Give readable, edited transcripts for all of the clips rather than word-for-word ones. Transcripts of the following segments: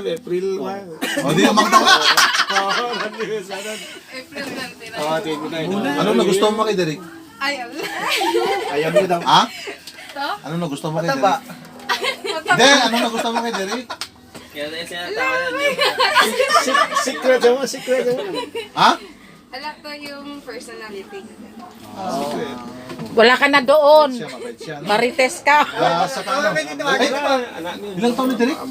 April 1. O, di naman taon. April 29. Ano nagustuhan mo kay Derek? Ayaw mo daw. Ha? Ano nagustuhan mo kay Derek? Hindi, ano nagustuhan mo kay Derek? Secret mo, secret mo. Ha? Alam ko yung personality. Secret. Wala ka na doon. Siya, mabait siya. No? Marites ka. Sa ano? Ay, ilang taon ni Derek?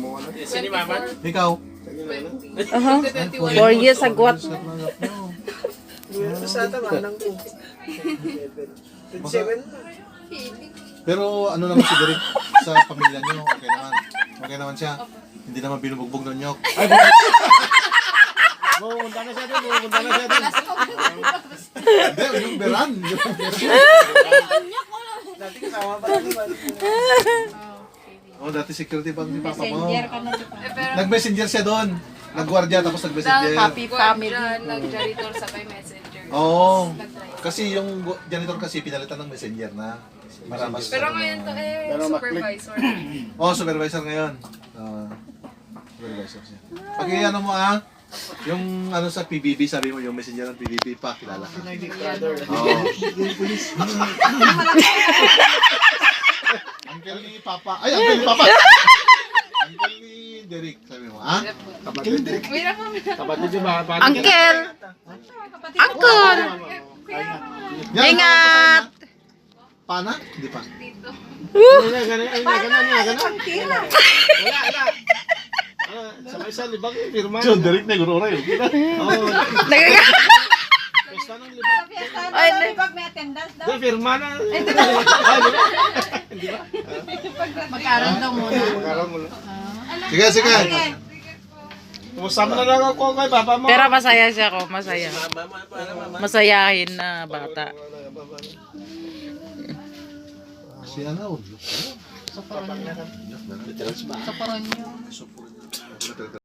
Ikaw? 4 years agwat. Sa tama ng 27. Pero ano naman si Derek sa pamilya niyo? Okay naman. Okay naman siya. Hindi naman binubugbog ng nyok. Pumunta na siya doon, pumunta na siya doon. Hindi, yung beran. Dati kasama pa rin. Oh, dati security pa ni Papa mo. Pero Nag-messenger siya doon. Nag-guardia tapos nag-messenger. Happy family. nag-janitor sa may messenger. Oo. Kasi yung janitor kasi pinalitan ng messenger na. Para mas Pero ngayon to supervisor. Oh, supervisor ngayon. Supervisor siya. Pag ano mo yung ano sa PBB, sabi mo yung messenger ng PBB pa, kilala ka. Oo. Uncle ni Papa. Ay, uncle ni Papa. Uncle ni Derek, sabi mo. Kapatid ni Derek. Kapatid yung mga kapatid. Uncle! Uncle! Ingat! Pana? Hindi pa. Sa libang firma. So, Derek na guro rin. Basta ng libang. Ay, Doon, firma na. magkaroon daw muna. Magkaroon mo na. Sige, sige. Kumusta mo na lang ako kay Papa mo. Pero masaya siya ko, masaya. Masayahin na bata. Si ano? Sa paron niyo.